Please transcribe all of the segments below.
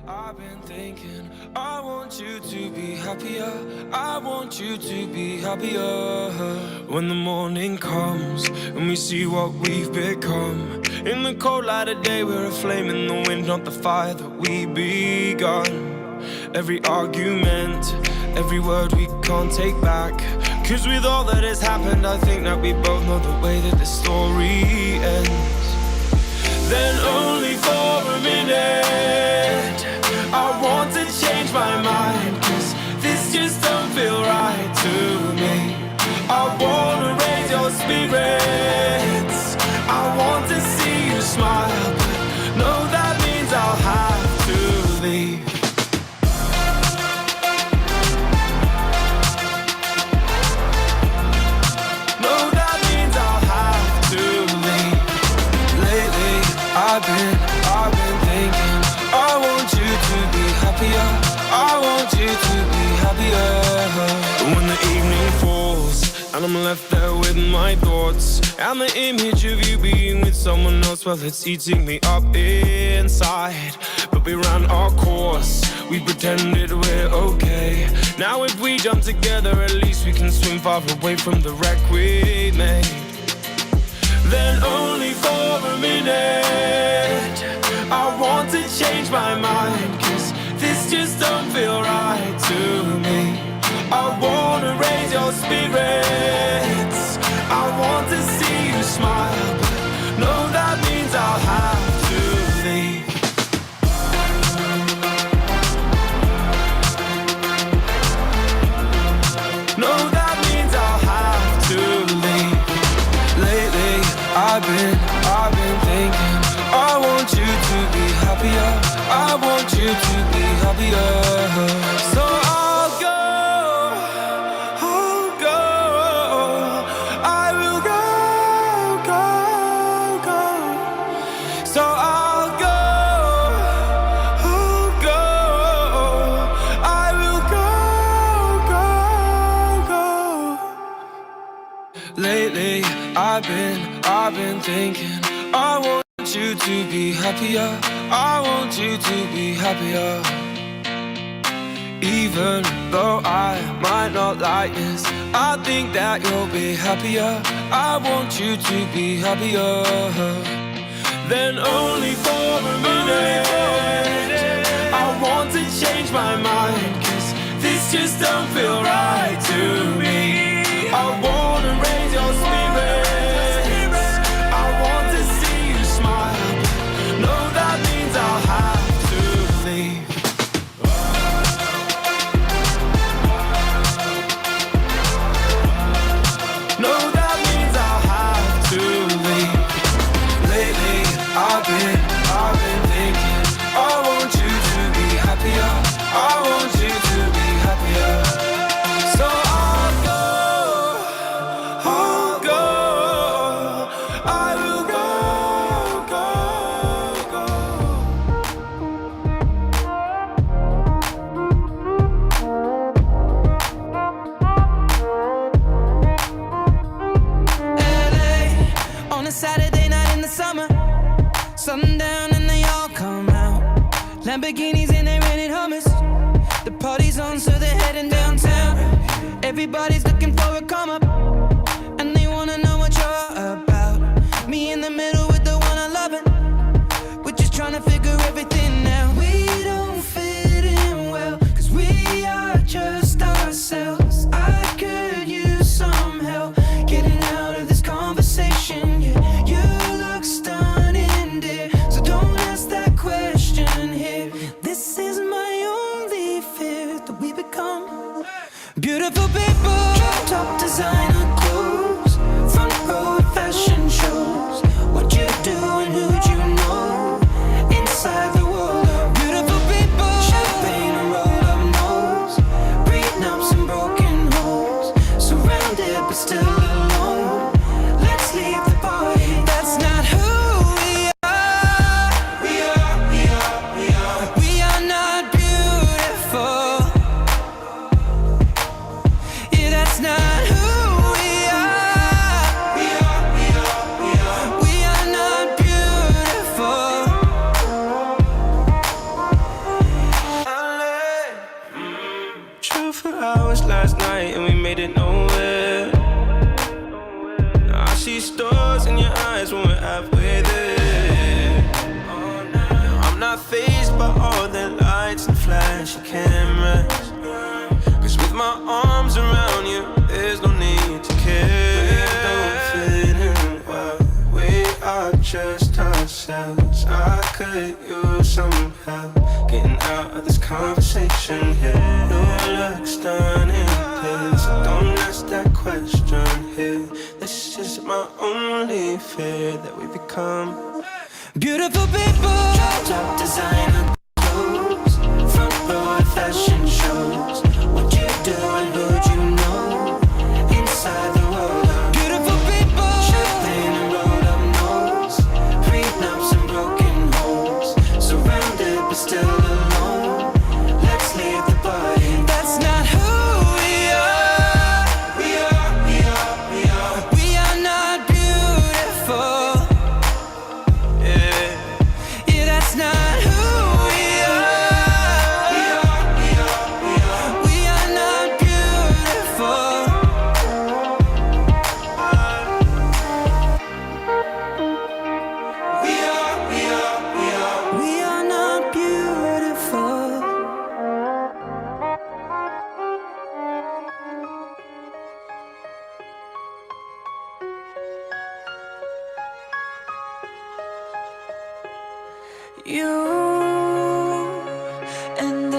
I've been thinking, I want you to be happier. I want you to be happier. When the morning comes and we see what we've become. In the cold light of day, we're a flame in the wind, not the fire that we begun. Every argument, every word we can't take back. Cause with all that has happened, I think that we both know the way that the story ends. Then only for a minute I want to change my mind, cause this just don't feel right to me. I wanna raise your spirits, I want to see you smile, but no, that means I'll have to leave. No, that means I'll have to leave. Lately I've been thinking, I want you to be happier. I want you to be happier. When the evening falls and I'm left there with my thoughts, and the image of you being with someone else, well, it's eating me up inside. But we ran our course, we pretended we're okay. Now if we jump together, at least we can swim far away from the wreck we made. Then only for a minute I want to change my mind, cause this just don't feel right to me. I wanna raise your spirits, I want to see you smile, but no, that means I'll have to leave. No, that means I'll have to leave. Lately I've been thinking, I want you to be happier. I want you to be happier. So I'll go, I will go. So I'll go, I will go. Lately I've been thinking, I want you to be happier. I want you to be happier. Even though I might not like this, I think that you'll be happier. I want you to be happier. Then only for a minute I want to change my mind, cause this just don't feel right to me. I wanna raise your spirits, I want to see you smile, no, that means I'll have to leave. No, that means I'll have to leave. Lately I've been thinking, I want you to be happier. I want you to be happier. So I'll go, I will go. LA on a Saturday night in the summer, sundown and they all come out. Lamborghinis and they rented Hummers. The party's on, so they're heading downtown. Everybody's looking for a come up, and they wanna know what you're about. Me in the middle with the one I love it. We're just trying to figure everything out. We don't fit in well, cause we are just ourselves. I could use some help getting out of this conversation. Yeah, you look stunning, dear, so don't ask that question here. This is my only fear, that we become beautiful people. Top designer clothes, front row at fashion shows. What you do and who'd you know? Inside the world of beautiful people. Champagne and rolled up nose, prenups and broken homes. Surrounded but still alone. Let's leave the party. That's not who we are. We are not beautiful. Yeah, that's not who we are. We are not beautiful. made it nowhere. I see stars in your eyes when we're halfway there. I'm not fazed by all the lights and flashy cameras, 'cause with my arms around you, there's no need to care. We don't fit in well, we are just ourselves. I could use some help getting out of this conversation here. Your looks done in place, don't ask that question here. This is my only fear, that we become beautiful people. Top designer clothes, front row at fashion shows. What you do and who'd you know? Inside the world of Beautiful people. champagne and rolled up nose, prenups and broken homes. Surrounded but still alone. Let's leave the party. That's not who we are. We are. We are not beautiful. Yeah. Yeah, that's not who we are. We are not beautiful. We are not beautiful. You and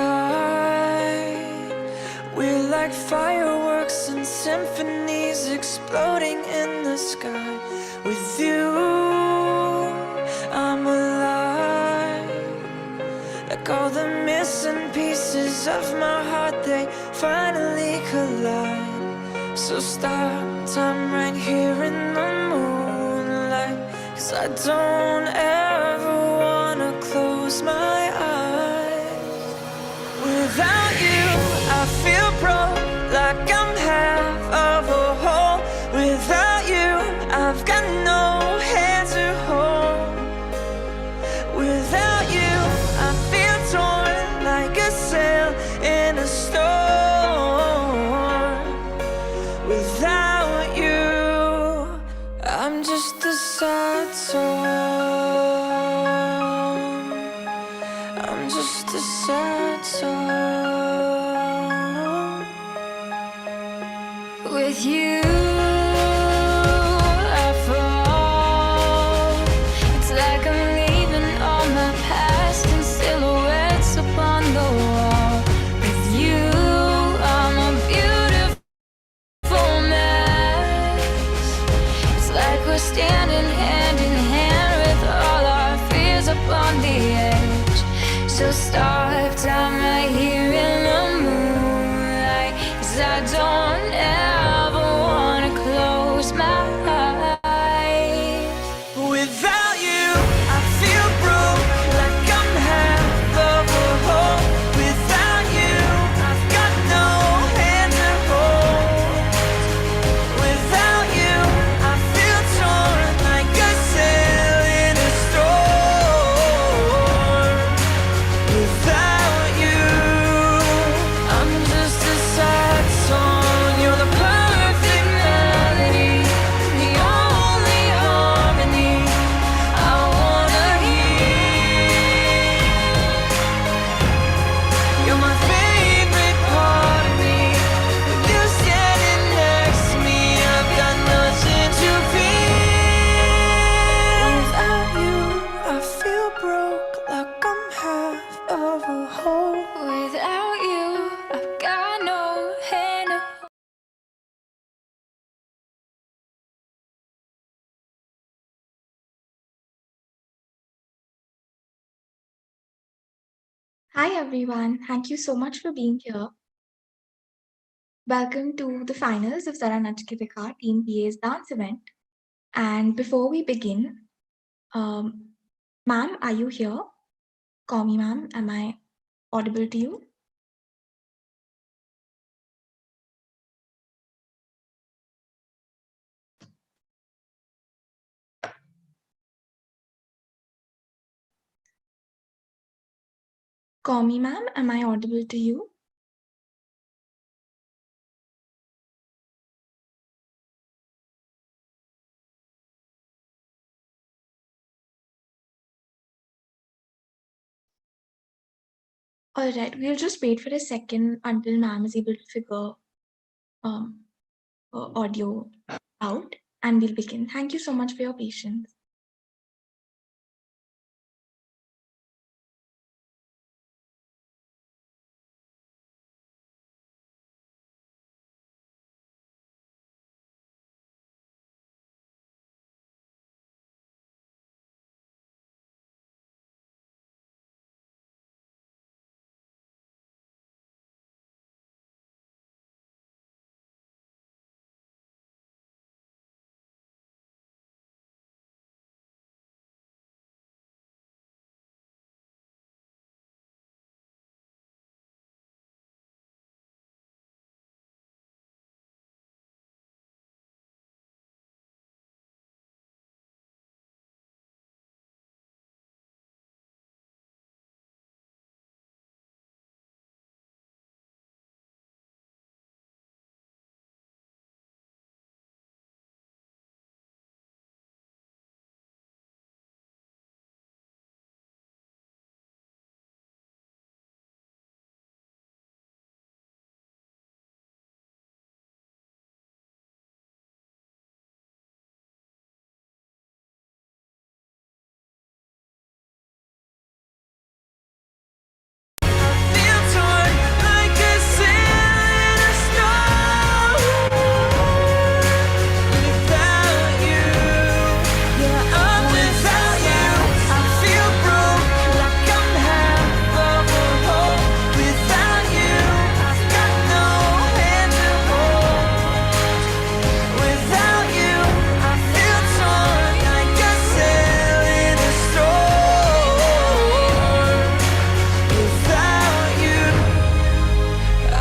we're like fireworks and symphonies exploding in the sky. With you, I'm alive. Like all the missing pieces of my heart, they finally collide. So stop time right here in the moonlight, 'cause I don't ever wanna close my eyes. Without you, I feel broke, like I'm half of a whole. Without you, I've got no hand to hold. Without you, I feel torn like a sail in a storm. Without you, I'm just a sad song. I'm just a sad song. With you, I fall. It's like I'm leaving all my past in silhouettes upon the wall. With you, I'm a beautiful mess. It's like we're standing hand in hand with all our fears upon the edge. So stop time right here in the moonlight, 'cause I don't ever wanna close my eyes. Without you, I feel broke, like I'm half of a whole. Without you, I've got no hand to hold. Without you, I feel torn like a sail in a storm. Without you, I'm just a sad song. You're the perfect melody, the only harmony I wanna hear. You're my favorite part of me. With you standing next to me, I've got nothing to fear. Without you, I feel broke, like I'm half of a whole. Without you, I've got no hand to hold. Hi everyone, thank you so much for being here. Welcome to the finals of Zara Nachke Dikha Team PA's dance event. And before we begin, ma'am, are you here? Call me ma'am, am I audible to you? Call me ma'am, am I audible to you? All right, we'll just wait for a second until ma'am is able to figure um, audio out, and we'll begin. Thank you so much for your patience. Feel torn like a sail in a storm. Without you, yeah, I'm without you. I feel broke, like I'm half of a whole. Without you, I've got no hand to hold. Without you, I feel torn like a sail in a storm. Without you,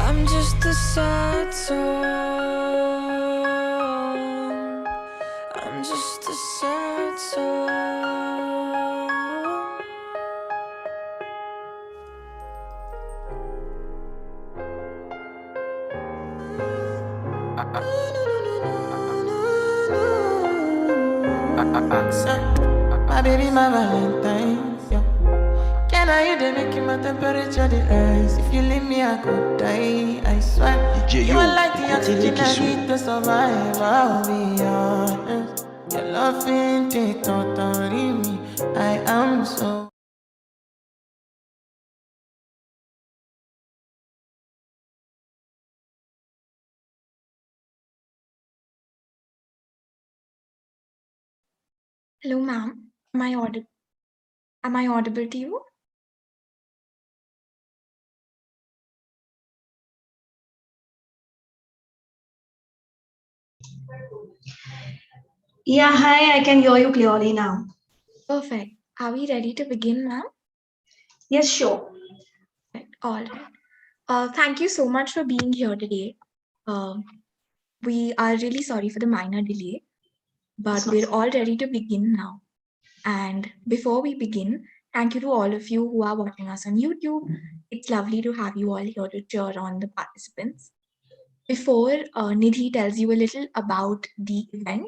I'm just a sad song. I'm just a sad song. My baby, my Valentine, yeah. Can I you they making my temperature the rise? If you leave me, I could die. I swear. You are like the oxygen I need to survive. I'll be honest. Your love ain't it totally me. I am so. Hello, ma'am. Am I audible to you? Yeah, hi, I can hear you clearly now. Perfect. Are we ready to begin, ma'am? Yes, sure. Right. All right. Thank you so much for being here today. We are really sorry for the minor delay, It's but not. we're all ready to begin now. And before we begin, thank you to all of you who are watching us on YouTube. It's lovely to have you all here to cheer on the participants. Before Nidhi tells you a little about the event,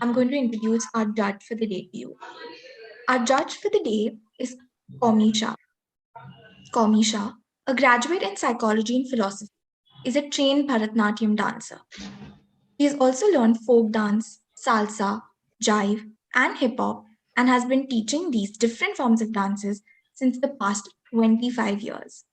I'm going to introduce our judge for the day to you. Our judge for the day is Komisha. Komisha, a graduate in psychology and philosophy, is a trained Bharatanatyam dancer. She has also learned folk dance, salsa, jive, and hip hop, and has been teaching these different forms of dances since the past 25 years.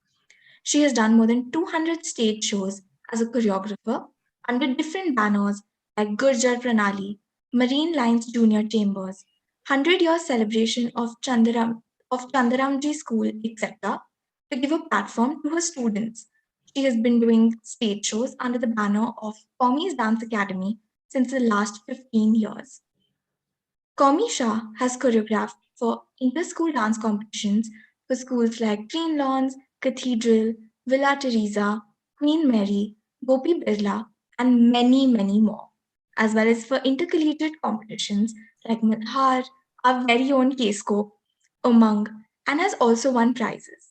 She has done more than 200 stage shows as a choreographer under different banners like Gurjar Pranali, Marine Lines Junior Chambers, 100-year celebration of Chandaramji School, etc., to give a platform to her students. She has been doing stage shows under the banner of Commies Dance Academy since the last 15 years. Komi Shah has choreographed for inter-school dance competitions for schools like Green Lawns, Cathedral, Villa Teresa, Queen Mary, Gopi Birla, and many, many more, as well as for intercollegiate competitions like Madhar, our very own K-Scope, Umang, and has also won prizes.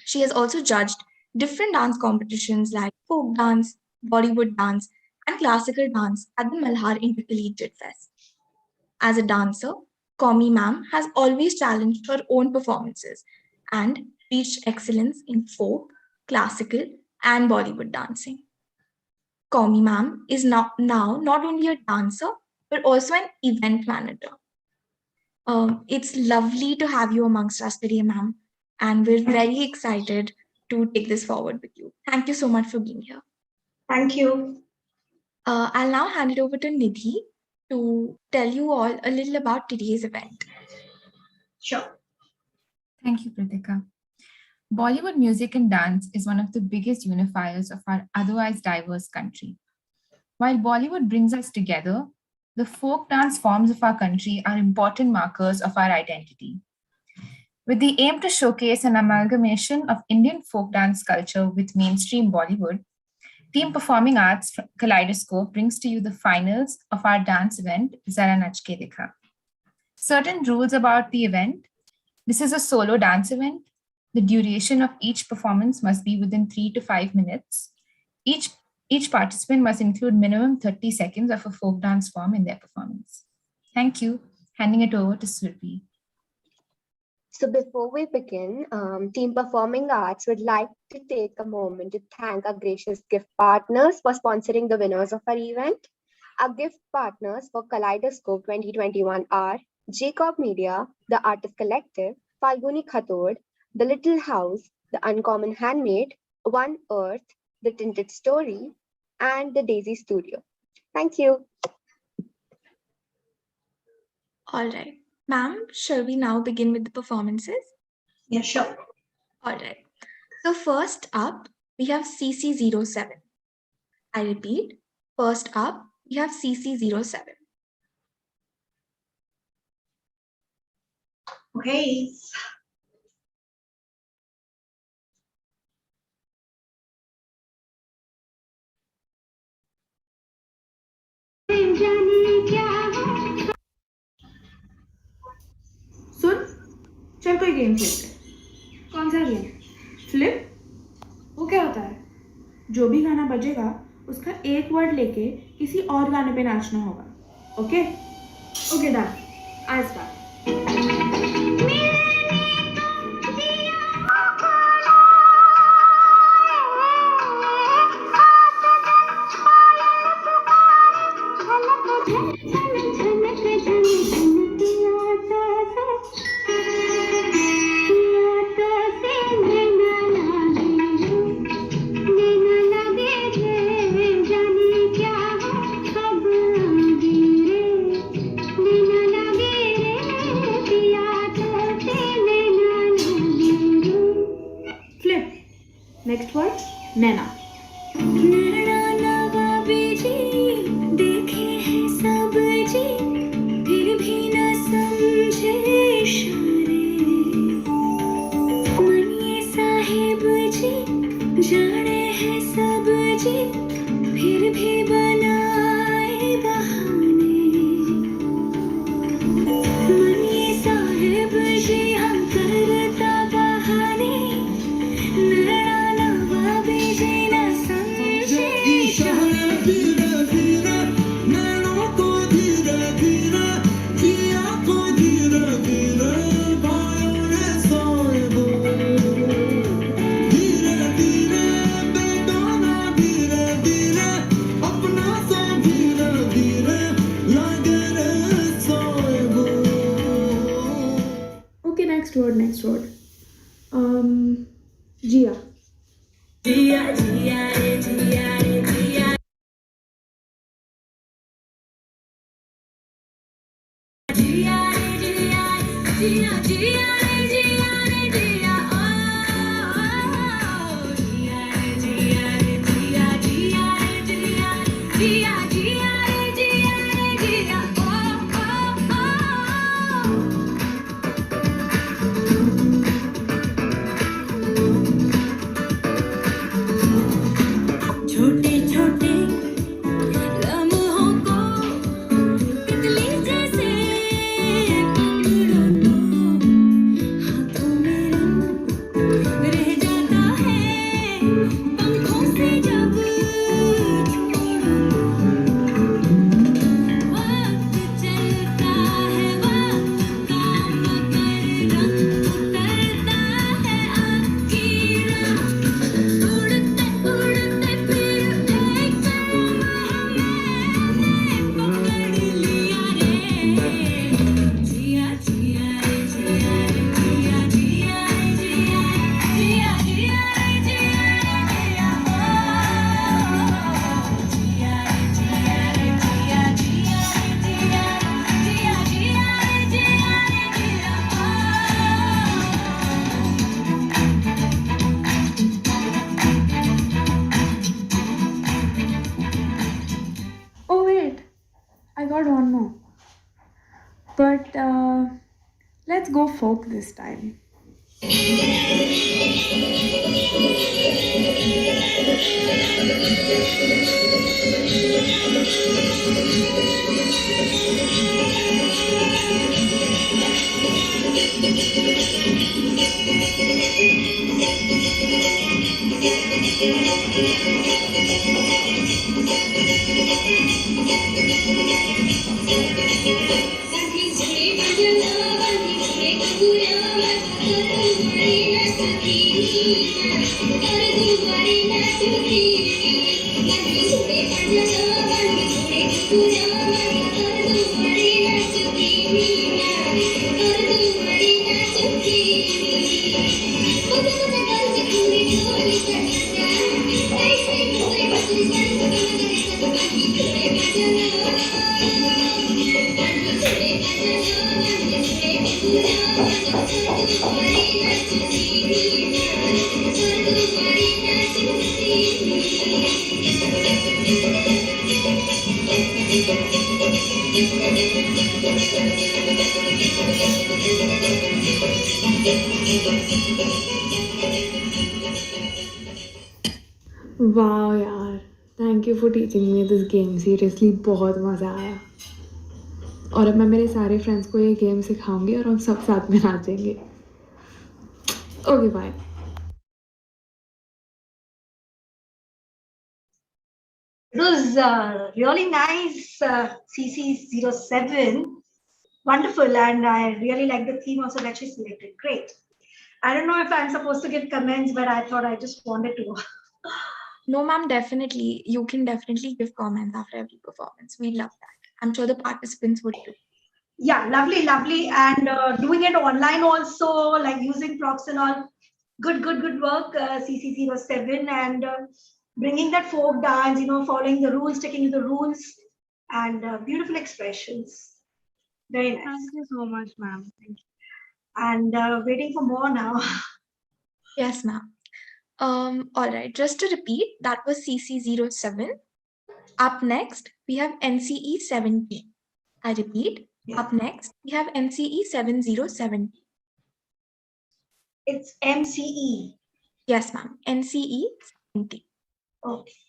She has also judged different dance competitions like folk dance, Bollywood dance, and classical dance at the Malhar Intercollegiate Fest. As a dancer, Komi Ma'am has always challenged her own performances, and reached excellence in folk, classical, and Bollywood dancing. Komi ma'am is now not only a dancer, but also an event planner. It's lovely to have you amongst us today, ma'am, and we're very excited to take this forward with you. Thank you so much for being here. Thank you. I'll now hand it over to Nidhi to tell you all a little about today's event. Sure. Thank you, Pritika. Bollywood music and dance is one of the biggest unifiers of our otherwise diverse country. While Bollywood brings us together, the folk dance forms of our country are important markers of our identity. With the aim to showcase an amalgamation of Indian folk dance culture with mainstream Bollywood, Team Performing Arts Kaleidoscope brings to you the finals of our dance event, Zara Nachke Dikha. Certain rules about the event. This is a solo dance event. The duration of each performance must be within 3 to 5 minutes. Each participant must include minimum 30 seconds of a folk dance form in their performance. Thank you. Handing it over to Surbi. So before we begin, Team Performing Arts would like to take a moment to thank our gracious gift partners for sponsoring the winners of our event. Our gift partners for Kaleidoscope 2021 are Jacob Media, The Artist Collective, Falguni Khatod, The Little House, The Uncommon Handmaid, One Earth, The Tinted Story, and The Daisy Studio. Thank you. All right. Ma'am, shall we now begin with the performances? Yeah, sure. All right. So first up, we have CC07. I repeat, first up, we have CC07. Okay. सुन चल कोई game खेलते हैं कौन सा game flip वो क्या होता है जो भी गाना बजेगा उसका एक वर्ड लेके किसी और गाने पे नाचना होगा okay okay done I start next word नैना देखे हैं सब जी फिर भी न समझे इशारे मनिए साहिब जी जाने हैं सब जी फिर भी बनाए बहाने मनिए साहिब जी हम करता बहाने नेक्स्ट वर्ड जिया जिया जिया रे जिया रे जिया जिया रे जिया जिया जिया रे जिया रे जिया ओ जिया रे जिया रे जिया जिया रे जिया जिया जिया रे जिया रे जिया But let's go folk this time. वाह यार, thank you for teaching me this game. Seriously बहुत मज़ा आया. और अब मैं मेरे सारे फ्रेंड्स को ये गेम सिखाऊंगी और हम सब साथ में नाचेंगे. Okay bye. It was really nice, CC07. Wonderful, and I really like the theme also that she selected. Great. I don't know if I'm supposed to give comments, but I thought I just wanted to. No, ma'am, definitely. You can definitely give comments after every performance. We love that. I'm sure the participants would too. Yeah, lovely, lovely. And doing it online also, like using props and all. Good work, CC07. And bringing that folk dance, following the rules, sticking to the rules, and beautiful expressions. Very nice. Thank you so much, ma'am. Thank you. And waiting for more now. Yes, ma'am. All right, just to repeat, that was CC07. Up next, we have NCE 17. I repeat, Yeah. up next, we have NCE 7070. It's MCE. Yes, ma'am, NCE 70. Okay.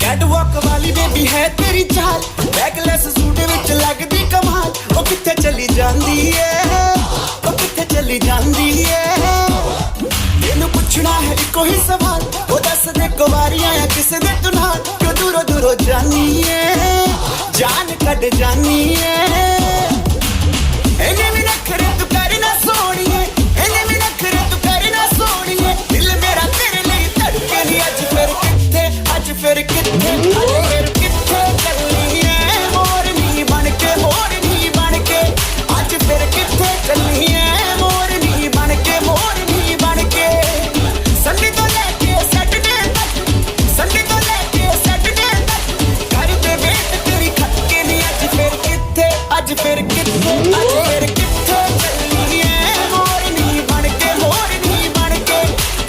Catwalk वाली baby है तेरी चाल backless suit विच लगदी कमाल ओ किथे चली जांदी है ओ किथे चली जांदी है तेनू पुछना है इको ही सवाल ओ दस दे कुवारियां या किसे दे तू नाल क्यों दूरों दूरों जानी है जान कट जानी है एने भी नखरे तू करना सोनिए एने भी नखरे तू करना सोनिए दिल मेरा तेरे लिए धड़के नहीं आज फिर किथे आज फिर किथे चलनी है मोरनी बनके आज फिर किथे चलनी है मोरनी बनके संडे तो लेके सैटरडे तक कर दे वेट तेरी खटके नहीं आज फिर किथे चलनी है मोरनी बनके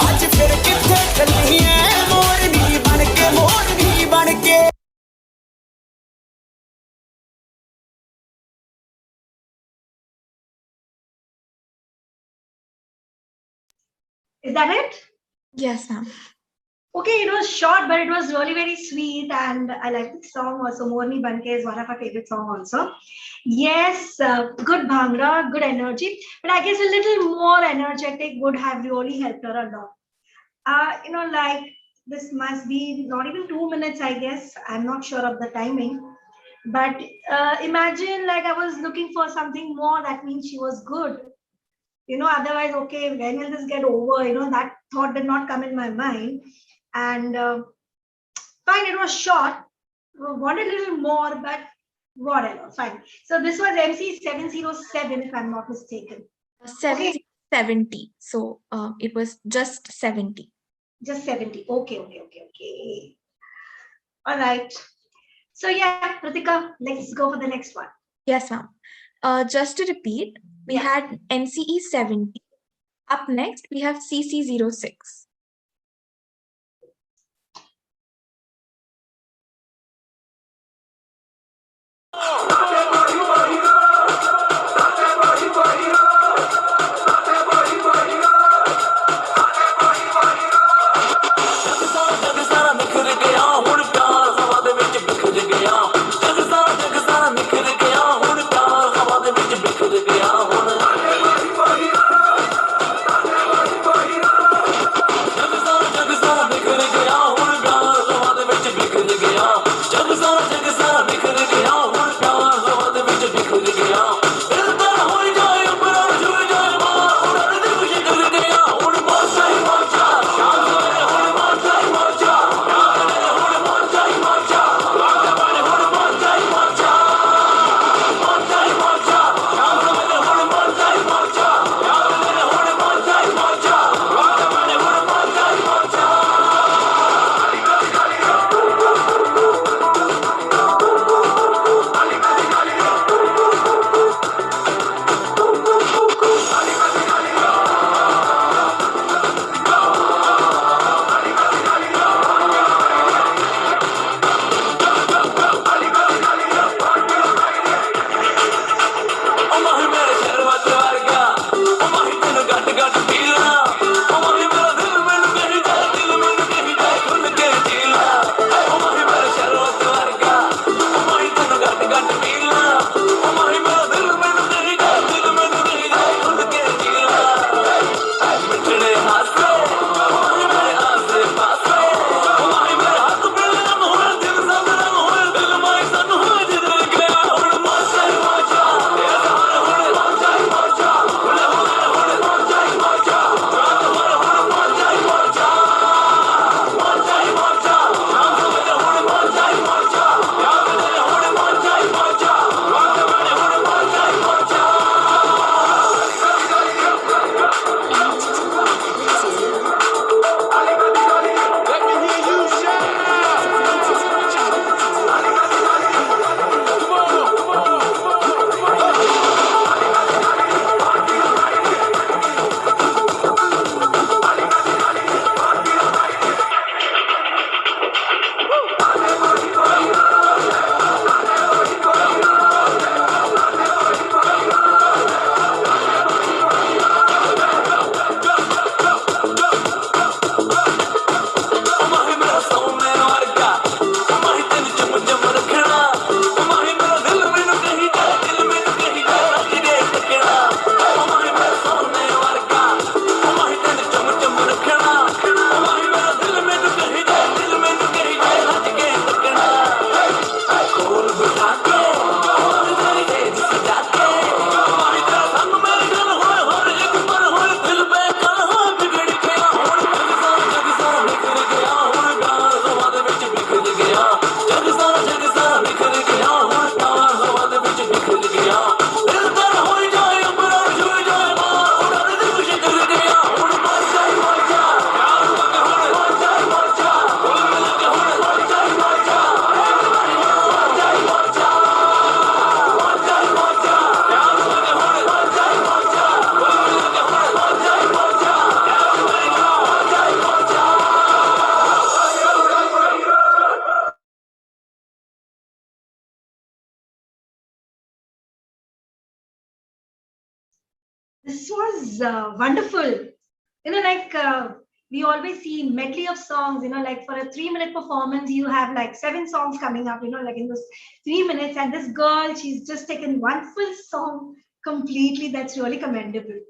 आज फिर किथे चलनी है मोरनी बनके Is that it? Yes, ma'am. Okay, it was short, but it was really very sweet, and I like the song also. Morni Banke is one of our favorite songs also. Yes, good bhangra, good energy, but I guess a little more energetic would have really helped her a lot. Like this must be not even 2 minutes, I guess. I'm not sure of the timing, but imagine like I was looking for something more. That means she was good. Otherwise, okay, when will this get over? That thought did not come in my mind. And fine, it was short. Wanted a little more, but whatever, fine. So this was MC 707, if I'm not mistaken. 707. 70. So it was just 70. Just 70. Okay. All right. So yeah, Pratika, let's go for the next one. Yes, ma'am. Just to repeat, we Yeah. had NCE 70. Up next, we have CC 06. This was wonderful. We always see medley of songs, like for a 3 minute performance, you have like 7 songs coming up, like in those 3 minutes. And this girl, she's just taken one full song completely. That's really commendable.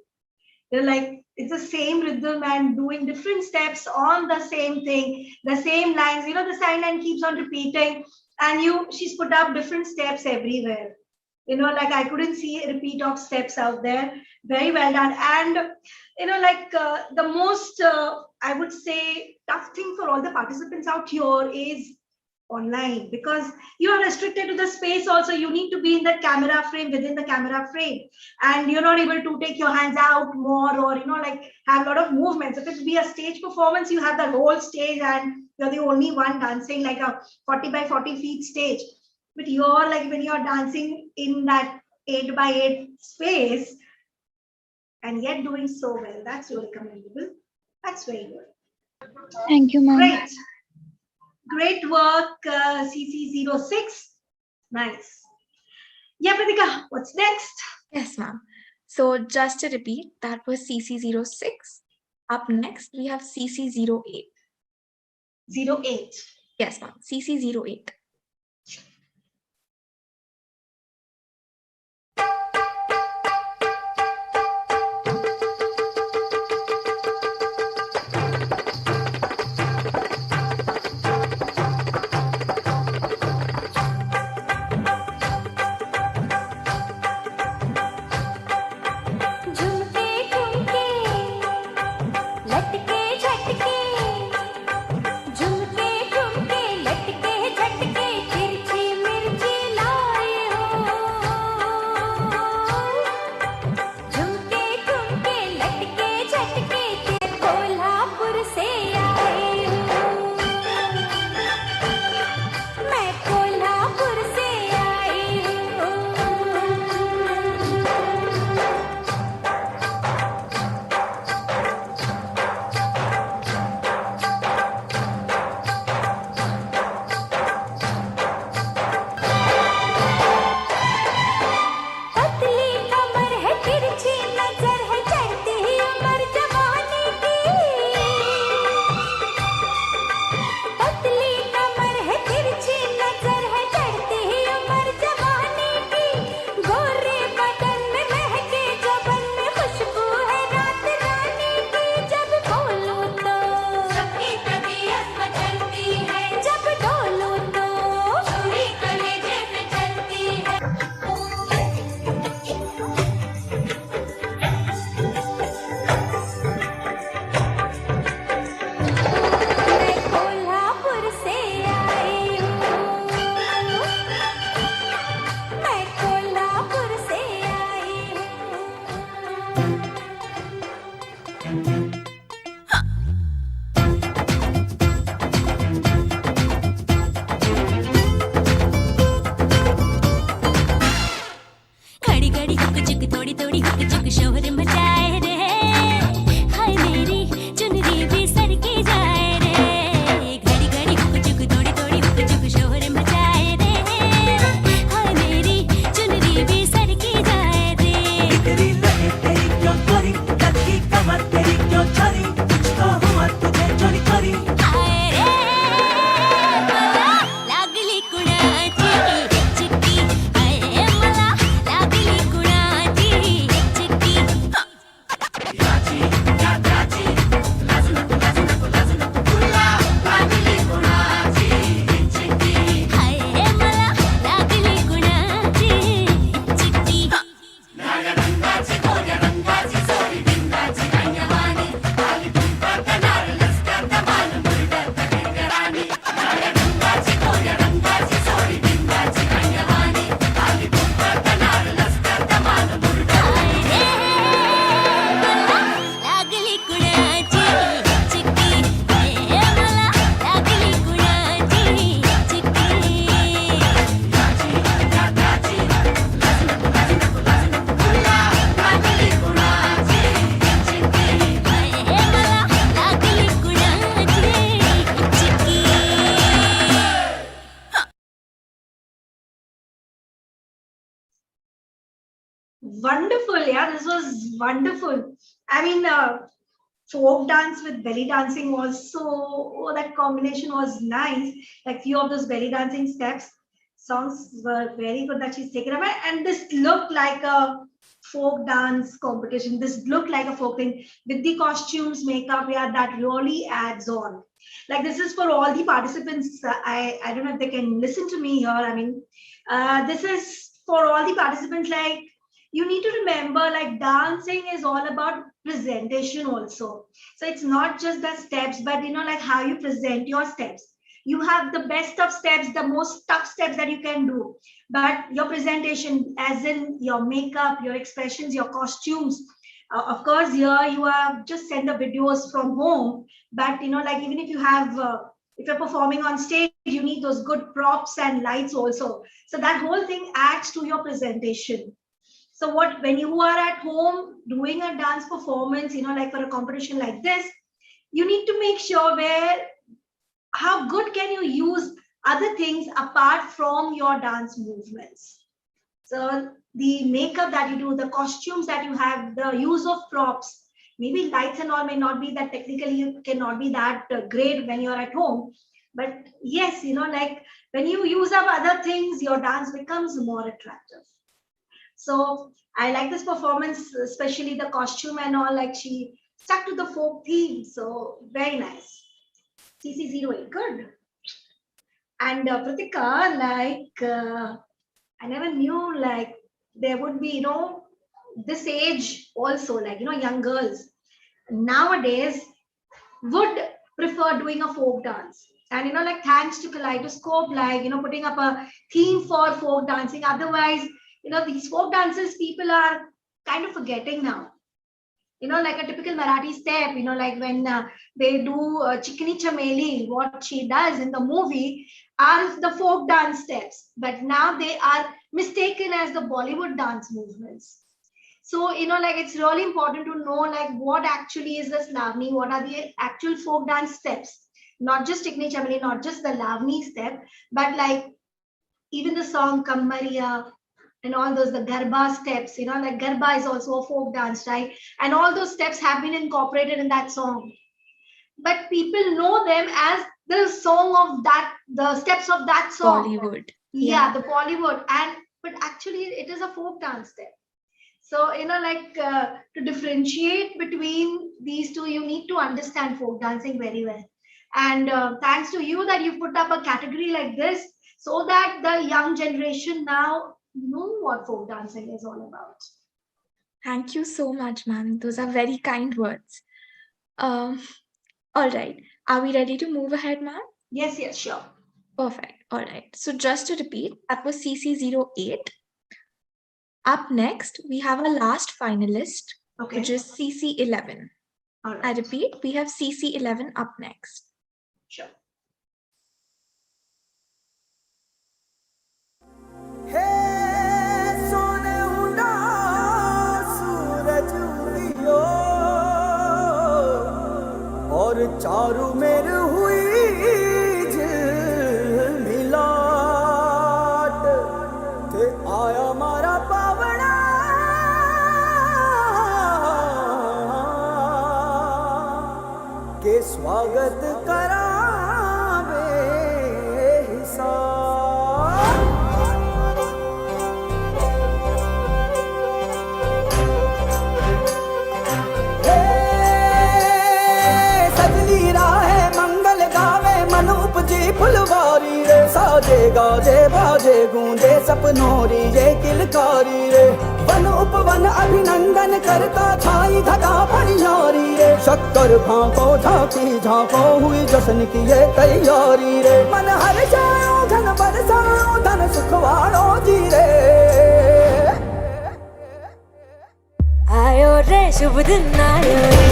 Like it's the same rhythm and doing different steps on the same thing, the same lines, the same line keeps on repeating. And she's put up different steps everywhere. Like I couldn't see a repeat of steps out there. Very well done. And the most I would say tough thing for all the participants out here is online, because you are restricted to the space also. You need to be in the camera frame, within the camera frame, and you're not able to take your hands out more, or like have a lot of movements. If it be a stage performance, you have the whole stage and you're the only one dancing, like a 40 by 40 feet stage. But you're like, when you're dancing in that 8 by 8 space and yet doing so well, that's really commendable. That's very good. Thank you, ma'am. Great work, CC06. Nice. Yeah, Pratika, what's next? Yes, ma'am. So just to repeat, that was CC06. Up next, we have CC08. 08. Yes, ma'am. CC08. झुमके झुमके लटके झटके झुमके झुमके लटके झटके तिरछी मिर्ची लाए हो झुमके झुमके लटके झटके कोल्हापुर से आए हो मैं कोल्हापुर से आई हूँ पतली कमर है तिरछी नजर है चढ़ती उम्र जवानी की पतली कमर है तिरछी नजर है चढ़ती उम्र जवानी की गोरे बदन में महके जबन में खुशबू है रात रानी की जब बोलूं तो सबकी तबीयत मचलती है जब डोलूं तो छुरी कलेजे में चलती है मैं कोल्हापुर से आई हूँ मैं कोल्हापुर से आई हूँ घड़ी घड़ी हुक चुक थोड़ी थोड़ी हुक चुक शोहर मचाए रे हाय मेरी चुनरी भी सर की जाए रे घड़ी घड़ी हुक चुक थोड़ी थोड़ी हुक चुक शोहर मचाए रे हाय मेरी चुनरी भी सर की जाए रे तेरी लगे तेरी क्यों चोरी लगी कमर तेरी क्यों चोरी कुछ तो हुआ तुझे चोरी चोरी हाय रे मला लागली कुणाची चिट्टी हाय मला लागली कुणाची चिट्टी याची या त्याची लाजू नको लाजू नको लाजू नको तुला लागली कुणाची चिट्टी हाय मला लागली कुणाची चिट्टी लाल्या रंगाची गोऱ्या रंगाची सोरी बिंगाची कन्यावाणी आली तुमका कनार लस्कर कमाल मुर्डर कन्याराणी लाल्या रंगाची गोऱ्या रंगाची सोरी बिंगाची कन्यावाणी आली तुमका कनार लस्कर कमाल मुर्डर लागली कुणाची चिट्टी मला लागली कुणाची चिट्टी याची या त्याची लाजू नको लाजू नको लाजू नको तुला लागली कुणाची चिट्टी मला लागली कुणाची चिट्टी Wonderful. Yeah, this was wonderful. I mean, folk dance with belly dancing was that combination was nice. Like few of those belly dancing steps, songs were very good that she's taken away. And this looked like a folk dance competition. This looked like a folk thing with the costumes, makeup. Yeah, that really adds on. Like this is for all the participants. I don't know if they can listen to me here. I mean, this is for all the participants. Like you need to remember, like dancing is all about presentation also. So it's not just the steps, but like how you present your steps. You have the best of steps, the most tough steps that you can do. But your presentation, as in your makeup, your expressions, your costumes, of course, here you are just send the videos from home. But like even if you have, if you're performing on stage, you need those good props and lights also. So that whole thing adds to your presentation. So when you are at home doing a dance performance, like for a competition like this, you need to make sure how good can you use other things apart from your dance movements. So the makeup that you do, the costumes that you have, the use of props, maybe lights and all may not be that technically you cannot be that great when you're at home. But yes, like when you use up other things, your dance becomes more attractive. So I like this performance, especially the costume and all, like she stuck to the folk theme. So very nice. CC08, good. And Pratika, like I never knew like there would be, this age also, like, young girls nowadays would prefer doing a folk dance. And, like thanks to Kaleidoscope, like, putting up a theme for folk dancing. Otherwise, these folk dances people are kind of forgetting now. Like a typical Marathi step, like when they do Chikni Chameli, what she does in the movie are the folk dance steps. But now they are mistaken as the Bollywood dance movements. So, like it's really important to know like what actually is the Lavani, what are the actual folk dance steps. Not just Chikni Chameli, not just the Lavani step, but like even the song Kammariya, and all those, the Garba steps, like Garba is also a folk dance, right? And all those steps have been incorporated in that song. But people know them as the song of that, the steps of that song. Bollywood. Yeah, the Bollywood. But actually it is a folk dance step. So, like to differentiate between these two, you need to understand folk dancing very well. And thanks to you that you put up a category like this so that the young generation now know what folk dancing is all about. Thank you so much, ma'am. Those are very kind words. All right. Are we ready to move ahead, ma'am? Yes, sure. Perfect. All right. So just to repeat, that was CC08. Up next, we have our last finalist, Okay. which is CC11. All right. I repeat, we have CC11 up next. Sure. और चारू मेर हुई मिलाट ते आया मारा पावना के स्वागत करावे हिसाब फुलवारी रे साजे गाजे बाजे गूंजे सपनोरी रे किलकारी रे वन उपवन अभिनंदन करता छाई घटा फनियारी रे शक्कर भांको झांकी झांको हुई जश्न की ये तैयारी रे मन हर जाओ धन बरसाओ धन सुखवाड़ो जी रे आयो रे शुभ दिन आयो रे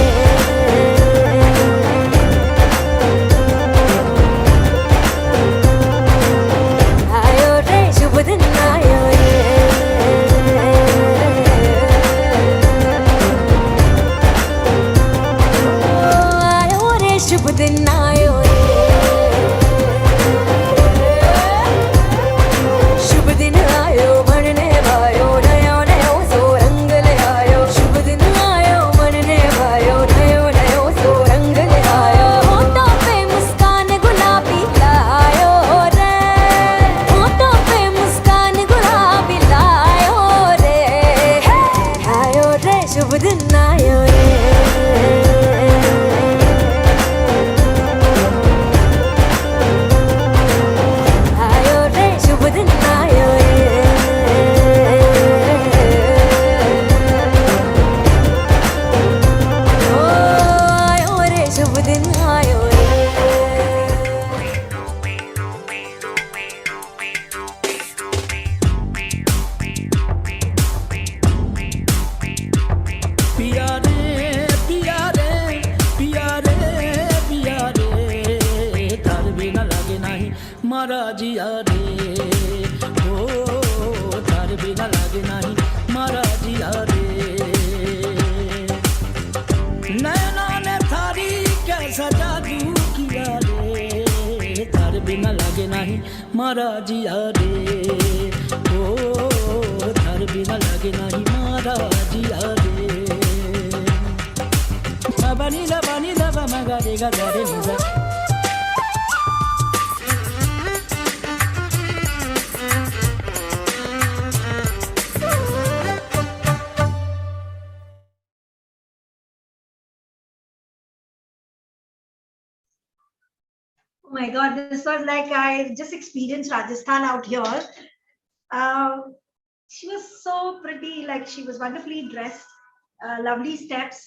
जिया रे हो तार बिना लागे नहीं मारा जिया रे नैना ने थारी कैसा जादू किया रे तार बिना लागे नहीं मारा जिया रे हो तार बिना लागे नहीं मारा जिया रे bani da ba ma ga re ga re ni za Oh my God, this was like I just experienced Rajasthan out here. She was so pretty, like she was wonderfully dressed, lovely steps,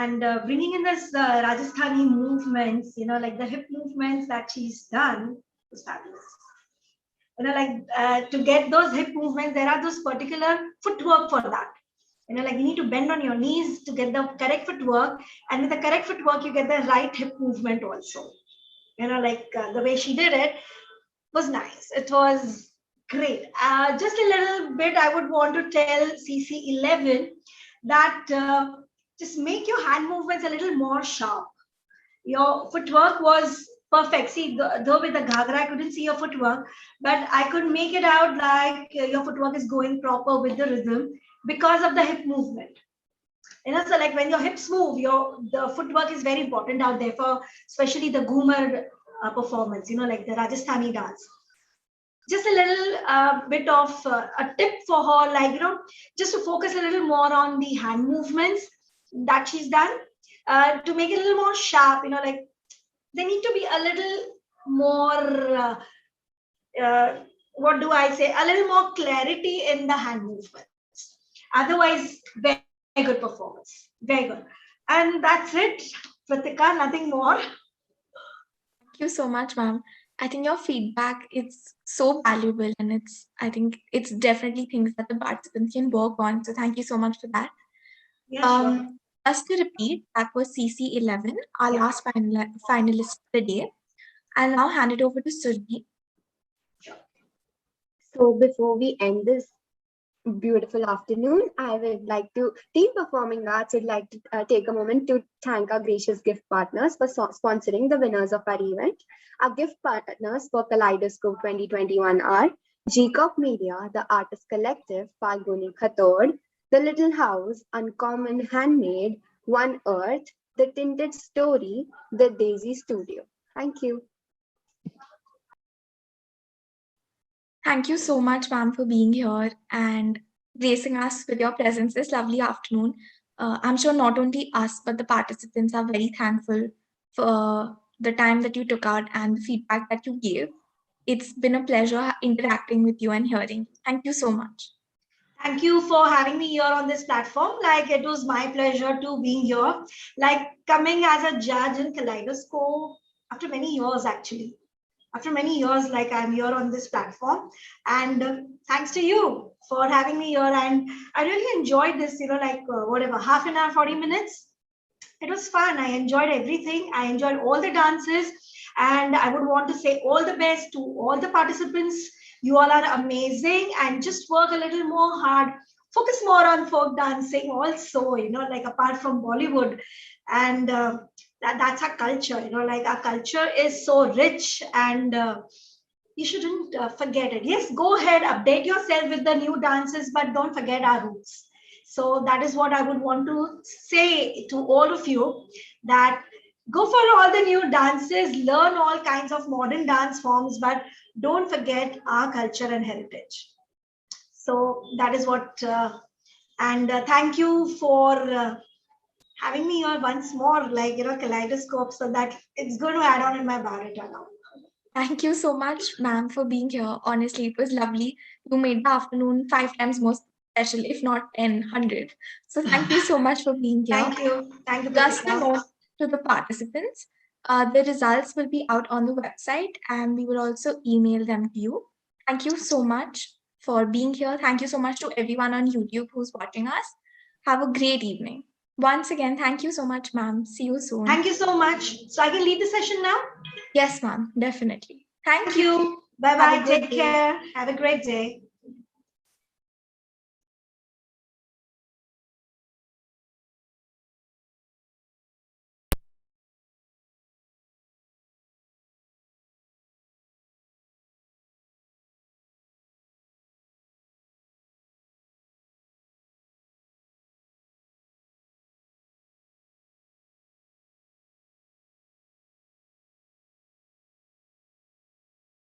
and bringing in this Rajasthani movements, like the hip movements that she's done was fabulous. Like to get those hip movements, there are those particular footwork for that. Like you need to bend on your knees to get the correct footwork, and with the correct footwork, you get the right hip movement also. Like the way she did it was nice. It was great. Just a little bit, I would want to tell CC11 that just make your hand movements a little more sharp. Your footwork was perfect. See, though with the ghagra, I couldn't see your footwork, but I could make it out like your footwork is going proper with the rhythm because of the hip movement. So like when your hips move, the footwork is very important out there for especially the Ghumar performance, like the Rajasthani dance. Just a little bit of a tip for her, like, just to focus a little more on the hand movements that she's done to make it a little more sharp, like they need to be a little more, what do I say, a little more clarity in the hand movements. Otherwise, very good performance, very good. And that's it, Pratika, nothing more. Thank you so much, ma'am. I think your feedback is so valuable, and I think it's definitely things that the participants can work on. So thank you so much for that. Yeah, sure. Just to repeat, that was CC11, our last finalist for the day. I'll now hand it over to Surbi. So before we end this beautiful afternoon, I would like to, Team Performing Arts would like to take a moment to thank our gracious gift partners for sponsoring the winners of our event. Our gift partners for Kaleidoscope 2021 are G-Cop Media, The Artist Collective, Falguni Khatod, The Little House, Uncommon Handmade, One Earth, The Tinted Story, The Daisy Studio. Thank you. Thank you so much, ma'am, for being here and gracing us with your presence this lovely afternoon. I'm sure not only us, but the participants are very thankful for the time that you took out and the feedback that you gave. It's been a pleasure interacting with you and hearing. Thank you so much. Thank you for having me here on this platform. Like, it was my pleasure to be here. Like, coming as a judge in Kaleidoscope after many years, actually. After many years, like I'm here on this platform, and thanks to you for having me here. And I really enjoyed this, like whatever, half an hour, 40 minutes. It was fun. I enjoyed everything. I enjoyed all the dances, and I would want to say all the best to all the participants. You all are amazing, and just work a little more hard. Focus more on folk dancing also, like apart from Bollywood. And that's our culture, like our culture is so rich, and you shouldn't forget it. Yes, go ahead, update yourself with the new dances, but don't forget our roots. So that is what I would want to say to all of you, that go for all the new dances, learn all kinds of modern dance forms, but don't forget our culture and heritage. So that is what, and thank you for having me here once more, like, Kaleidoscope, so that it's going to add on in my baritone now. Thank you so much, ma'am, for being here. Honestly, it was lovely. You made the afternoon 5 times more special, if not 10, 100. So thank you so much for being here. Thank you. Thank you, Just a Pratika. note to the participants. The results will be out on the website, and we will also email them to you. Thank you so much for being here. Thank you so much to everyone on YouTube who's watching us. Have a great evening. Once again, thank you so much, ma'am. See you soon. Thank you so much. So I can leave the session now? Yes, ma'am, definitely. Thank Thank you. you. Bye Have a bye. good Take day. care. Have a great day.